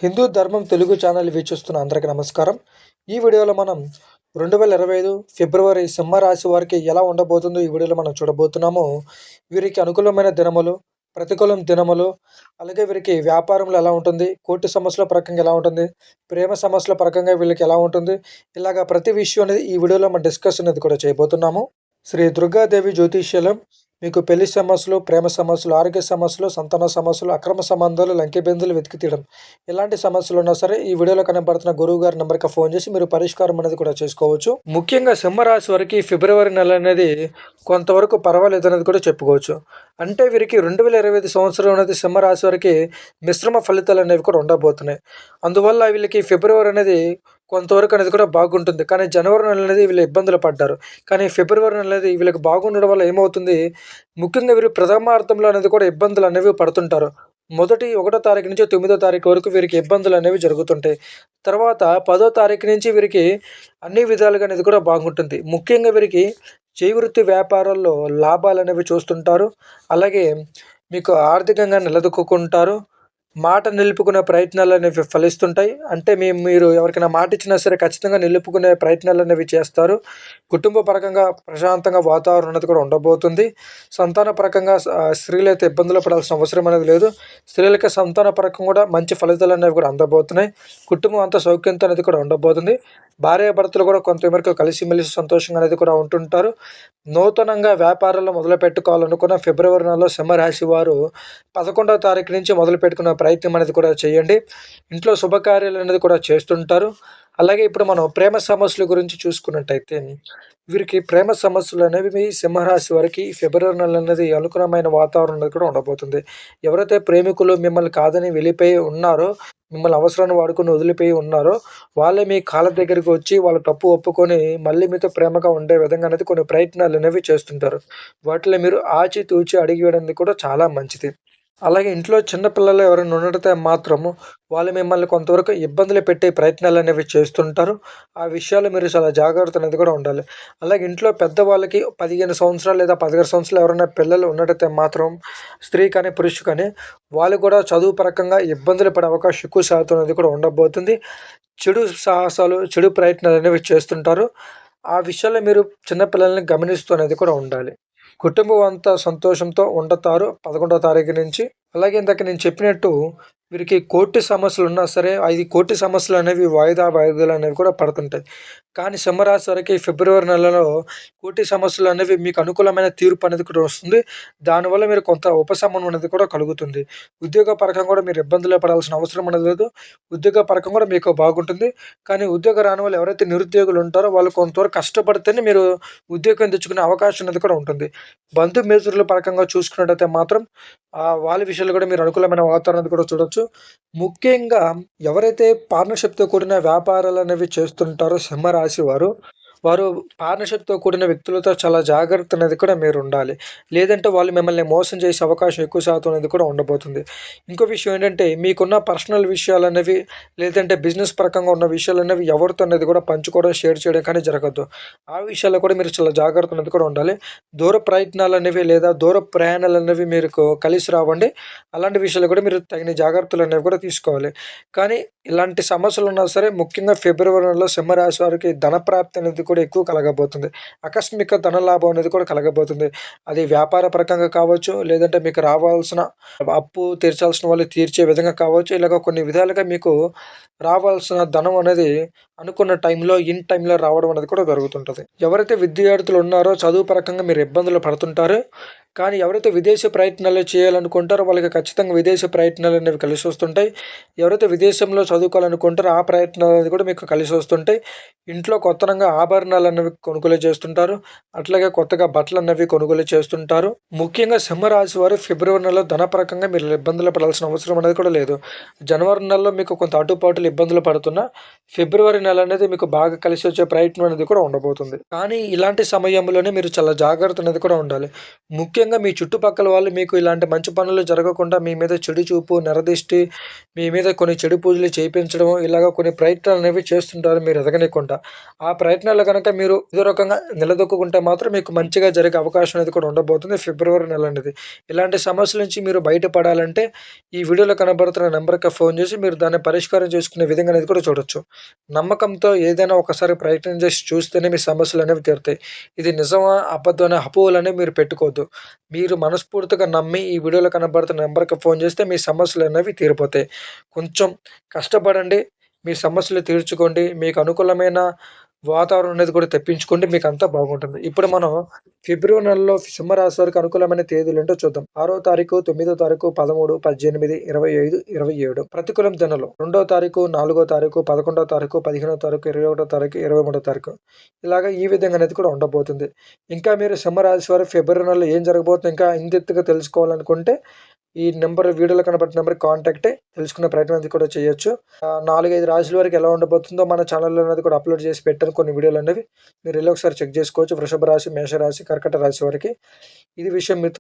హిందూ ధర్మం తెలుగు ఛానల్ వీక్షిస్తున్న అందరికీ నమస్కారం. ఈ వీడియోలో మనం 2025 ఫిబ్రవరి సింహరాశి వారికి ఎలా ఉండబోతుందో ఈ వీడియోలో మనం చూడబోతున్నాము. వీరికి అనుకూలమైన దినములు, ప్రతికూలం దినములు, అలాగే వీరికి వ్యాపారంలో ఎలా ఉంటుంది, కోర్టు సమస్యల పరంగా ఎలా ఉంటుంది, ప్రేమ సమస్యల పరంగా వీళ్ళకి ఎలా ఉంటుంది, ఇలాగ ప్రతి విషయం అనేది ఈ వీడియోలో మనం డిస్కస్ అనేది కూడా చేయబోతున్నాము. శ్రీ దుర్గాదేవి జ్యోతిష్యాలయం మీకు పెళ్లి సమస్యలు, ప్రేమ సమస్యలు, ఆరోగ్య సమస్యలు, సంతాన సమస్యలు, అక్రమ సంబంధాలు, లంకెబిందులు వెతికి తీయడం ఎలాంటి సమస్యలు ఉన్నా సరే ఈ వీడియోలో కనబడుతున్న గురువు గారి నెంబర్కి ఫోన్ చేసి మీరు పరిష్కారం అనేది కూడా చేసుకోవచ్చు. ముఖ్యంగా సింహరాశి వారికి ఫిబ్రవరి నెల అనేది కొంతవరకు పర్వాలేదు అనేది కూడా చెప్పుకోవచ్చు. అంటే వీరికి 2025 సంవత్సరం అనేది సింహరాశి వారికి మిశ్రమ ఫలితాలు అనేవి కూడా ఉండబోతున్నాయి. అందువల్ల వీళ్ళకి ఫిబ్రవరి అనేది కొంతవరకు అనేది కూడా బాగుంటుంది. కానీ జనవరి నెల అనేది వీళ్ళు ఇబ్బందులు పడ్డారు. కానీ ఫిబ్రవరి నెల అనేది వీళ్ళకి బాగుండడం వల్ల ఏమవుతుంది, ముఖ్యంగా వీరు ప్రథమార్థంలో అనేది కూడా ఇబ్బందులు అనేవి పడుతుంటారు. మొదటి 1 తారీఖు నుంచి 9 తారీఖు వరకు వీరికి ఇబ్బందులు అనేవి జరుగుతుంటాయి. తర్వాత 10 తారీఖు నుంచి వీరికి అన్ని విధాలుగా అనేది కూడా బాగుంటుంది. ముఖ్యంగా వీరికి చేయి వృత్తి వ్యాపారాల్లో లాభాలు అనేవి చూస్తుంటారు. అలాగే మీకు ఆర్థికంగా నిలదొక్కుంటారు. మాట నిలుపుకునే ప్రయత్నాలనేవి ఫలిస్తుంటాయి. అంటే మీరు ఎవరికైనా మాట ఇచ్చినా సరే ఖచ్చితంగా నిలుపుకునే ప్రయత్నాలనేవి చేస్తారు. కుటుంబ పరంగా ప్రశాంతంగా వాతావరణం అనేది కూడా ఉండబోతుంది. సంతాన పరంగా స్త్రీలైతే ఇబ్బందులు పడాల్సిన అవసరం అనేది లేదు. స్త్రీలకి సంతాన పరంగా కూడా మంచి ఫలితాలనేవి కూడా అందబోతున్నాయి. కుటుంబం అంతా సౌఖ్యంతో అనేది కూడా ఉండబోతుంది. భార్యాభర్తలు కూడా కొంతమేరకు కలిసిమెలిసి సంతోషంగా అనేది కూడా ఉంటుంటారు. నూతనంగా వ్యాపారాలు మొదలుపెట్టుకోవాలనుకున్న ఫిబ్రవరి నెలలో సింహరాశి వారు 11వ తారీఖు నుంచి మొదలుపెట్టుకునే ప్రయత్నం అనేది కూడా చేయండి. ఇంట్లో శుభకార్యాలు అనేది కూడా చేస్తుంటారు. అలాగే ఇప్పుడు మనం ప్రేమ సమస్యల గురించి చూసుకున్నట్టయితే వీరికి ప్రేమ సమస్యలు అనేవి మీ సింహరాశి వారికి ఫిబ్రవరి నెల అనేది అనుకూలమైన వాతావరణం అనేది కూడా ఉండబోతుంది. ఎవరైతే ప్రేమికులు మిమ్మల్ని కాదని వెళ్ళిపోయి ఉన్నారో, మిమ్మల్ని అవసరాన్ని వాడుకొని వదిలిపోయి ఉన్నారో, వాళ్ళే మీ కాళ్ళ దగ్గరికి వచ్చి వాళ్ళ తప్పు ఒప్పుకొని మళ్ళీ మీతో ప్రేమగా ఉండే విధంగా అనేది కొన్ని ప్రయత్నాలు అనేవి చేస్తుంటారు. వాటిలో మీరు ఆచితూచి అడిగి వేయడం కూడా చాలా మంచిది. అలాగే ఇంట్లో చిన్న పిల్లలు ఎవరైనా ఉన్నట్టయితే మాత్రము వాళ్ళు మిమ్మల్ని కొంతవరకు ఇబ్బందులు పెట్టే ప్రయత్నాలనేవి చేస్తుంటారు. ఆ విషయాల్లో మీరు చాలా జాగ్రత్త అనేది కూడా ఉండాలి. అలాగే ఇంట్లో పెద్దవాళ్ళకి 15 సంవత్సరాలు లేదా 16 సంవత్సరాలు ఎవరైనా పిల్లలు ఉన్నట్టయితే మాత్రం స్త్రీ కానీ, పురుషు కానీ వాళ్ళు కూడా చదువు పరంగా ఇబ్బందులు పడే అవకాశం ఎక్కువ శాతం అనేది కూడా ఉండబోతుంది. చెడు సాహసాలు, చెడు ప్రయత్నాలు అనేవి చేస్తుంటారు. ఆ విషయాల్లో మీరు చిన్న పిల్లల్ని గమనిస్తూ అనేది కూడా ఉండాలి. కుటుంబం అంతా సంతోషంతో ఉండతారు 11వ తారీఖు నుంచి. అలాగే ఇందాక నేను చెప్పినట్టు వీరికి కోర్టు సమస్యలున్నా సరే, కోర్టు సమస్యలనేవి వాయిదాలనేవి కూడా పడుతుంటాయి. కానీ సింహరాశి వారికి ఫిబ్రవరి నెలలో కోర్టు సమస్యలనేవి మీకు అనుకూలమైన తీర్పు అనేది కూడా వస్తుంది. దానివల్ల మీరు కొంత ఉపశమనం అనేది కూడా కలుగుతుంది. ఉద్యోగ పరంగా కూడా మీరు ఇబ్బందులు పడాల్సిన అవసరం అనేది లేదు. ఉద్యోగ పరంగా కూడా మీకు బాగుంటుంది. కానీ ఉద్యోగం రాని వాళ్ళు ఎవరైతే నిరుద్యోగులు ఉంటారో వాళ్ళు కొంతవరకు కష్టపడితేనే మీరు ఉద్యోగం తెచ్చుకునే అవకాశం అనేది కూడా ఉంటుంది. బంధుమిత్రుల పరంగా చూసుకున్నట్టయితే మాత్రం వాళ్ళ విషయాల్లో కూడా మీరు అనుకూలమైన వాతావరణాన్ని కూడా చూడొచ్చు. ముఖ్యంగా ఎవరైతే పార్ట్నర్‌షిప్‌తో కూడిన వ్యాపారాలనేవి చేస్తుంటారో సింహరాశి వారు, వారు పార్ట్నర్‌షిప్‌తో కూడిన వ్యక్తులతో చాలా జాగ్రత్త అనేది కూడా మీరుండాలి. లేదంటే వాళ్ళు మిమ్మల్ని మోసం చేసే అవకాశం ఎక్కువ శాతం అనేది కూడా ఉండబోతుంది. ఇంకో విషయం ఏంటంటే మీకున్న పర్సనల్ విషయాలనేవి లేదంటే బిజినెస్ పరంగా ఉన్న విషయాలనేవి ఎవరితో అనేది కూడా పంచుకోవడం, షేర్ చేయడం కానీ జరగద్దు. ఆ విషయాల్లో కూడా మీరు చాలా జాగ్రత్త అనేది కూడా ఉండాలి. దూర ప్రయత్నాలనేవి లేదా దూర ప్రయాణాలనేవి మీకు కలిసి రావండి. అలాంటి విషయాల్లో కూడా మీరు తగిన జాగ్రత్తలనేవి కూడా తీసుకోవాలి. కానీ ఇలాంటి సమస్యలున్నా సరే ముఖ్యంగా ఫిబ్రవరి నెలలో సింహరాశి వారికి ధనప్రాప్తి అనేది కూడా ఎక్కువ కలగబోతుంది. ఆకస్మిక ధనలాభం అనేది కూడా కలగబోతుంది. అది వ్యాపార పరంగా కావచ్చు, లేదంటే మీకు రావాల్సిన అప్పు తీర్చాల్సిన వాళ్ళు తీర్చే విధంగా కావచ్చు. ఇలాగ కొన్ని విధాలుగా మీకు రావాల్సిన ధనం అనేది అనుకున్న టైంలో, టైంలో రావడం అనేది కూడా జరుగుతుంటది. ఎవరైతే విద్యార్థులు ఉన్నారో చదువు పరంగా మీరు ఇబ్బందులు పడుతుంటారో, కానీ ఎవరైతే విదేశీ ప్రయత్నాలు చేయాలనుకుంటారో వాళ్ళకి ఖచ్చితంగా విదేశీ ప్రయత్నాలు అనేవి కలిసొస్తుంటాయి. ఎవరైతే విదేశంలో చదువుకోవాలనుకుంటారో ఆ ప్రయత్నాలు అనేది కూడా మీకు కలిసొస్తుంటాయి. ఇంట్లో కొత్తనంగా ఆభరణాలనేవి కొనుగోలు చేస్తుంటారు. అట్లాగే కొత్తగా బట్టలనేవి కొనుగోలు చేస్తుంటారు. ముఖ్యంగా సింహరాశి వారు ఫిబ్రవరి నెలలో ధనపరంగా మీరు ఇబ్బందులు పడాల్సిన అవసరం అనేది కూడా లేదు. జనవరి నెలలో మీకు కొంత అటుపాటులు ఇబ్బందులు పడుతున్నా ఫిబ్రవరి నెల అనేది మీకు బాగా కలిసి వచ్చే ప్రయత్నం అనేది కూడా ఉండబోతుంది. కానీ ఇలాంటి సమయంలోనే మీరు చాలా జాగ్రత్త అనేది కూడా ఉండాలి. ముఖ్యంగా అదేవిధంగా మీ చుట్టుపక్కల వాళ్ళు మీకు ఇలాంటి మంచి పనులు జరగకుండా మీ మీద చెడు చూపు, నరదిష్టి, మీ మీద కొన్ని చెడు పూజలు చేయించడం, ఇలాగ కొన్ని ప్రయత్నాలనేవి చేస్తుంటారు మీరు ఎదగనీయకుండా. ఆ ప్రయత్నాల్లో గనక మీరు ఏదో రకంగా నిలదొక్కుకుంటే మాత్రం మీకు మంచిగా జరిగే అవకాశం అనేది కూడా ఉండబోతుంది ఫిబ్రవరి నెల అనేది. ఇలాంటి సమస్యల నుంచి మీరు బయటపడాలంటే ఈ వీడియోలో కనబడుతున్న నంబర్‌కి ఫోన్ చేసి మీరు దాన్ని పరిష్కారం చేసుకునే విధంగా అనేది కూడా చూడొచ్చు. నమ్మకంతో ఏదైనా ఒకసారి ప్రయత్నం చేసి చూస్తేనే మీ సమస్యలనేవి తీరుతాయి. ఇది నిజమా? అబద్ధమా? అనే అపోహలనేవి మీరు పెట్టుకోవద్దు. మీరు మనస్ఫూర్తిగా నమ్మి ఈ వీడియోలో కనబడుతున్న నంబర్‌కి ఫోన్ చేస్తే మీ సమస్యలనేవి తీరిపోతాయి. కొంచెం కష్టపడండి. మీ సమస్యలు తీర్చుకోండి. మీకు అనుకూలమైన వాతావరణం అనేది కూడా తెప్పించుకోండి. మీకంతా బాగుంటుంది. ఇప్పుడు మనం ఫిబ్రవరి నెలలో సింహరాశి వారికి అనుకూలమైన తేదీలేంటో చూద్దాం. 6వ తారీఖు, 9వ తారీఖు, 13, 18, 25, 27 ప్రతికూలం దినాలు. 2వ తారీఖు, 4వ తారీఖు, 11వ తారీఖు, 15వ తారీఖు, 21వ తారీఖు, 23వ తారీఖు. ఇలాగ ఈ విధంగా అనేది కూడా ఉండబోతుంది. ఇంకా మీరు సింహరాశి వారు ఫిబ్రవరి నెలలో ఏం జరగబోతుందో ఇంకా ఇందెత్తుగా తెలుసుకోవాలనుకుంటే ఈ నంబర్ వీడియోలో కనబడుతున్న నంబర్‌కి కాంటాక్ట్ అయ్యి తెలుసుకునే ప్రయత్నం అనేది కూడా చేయొచ్చు. 4, 5 రాశుల వరకు ఎలా ఉండబోతుందో మన ఛానల్‌లో అనేది కూడా అప్‌లోడ్ చేసి పెట్టాను కొన్ని వీడియోలనేవి. మీరు ఎళ్లి ఒకసారి చెక్ చేసుకోవచ్చు. వృషభ రాశి, మేషరాశి, కర్కట రాశి వరకి. ఇది విషయం మీతో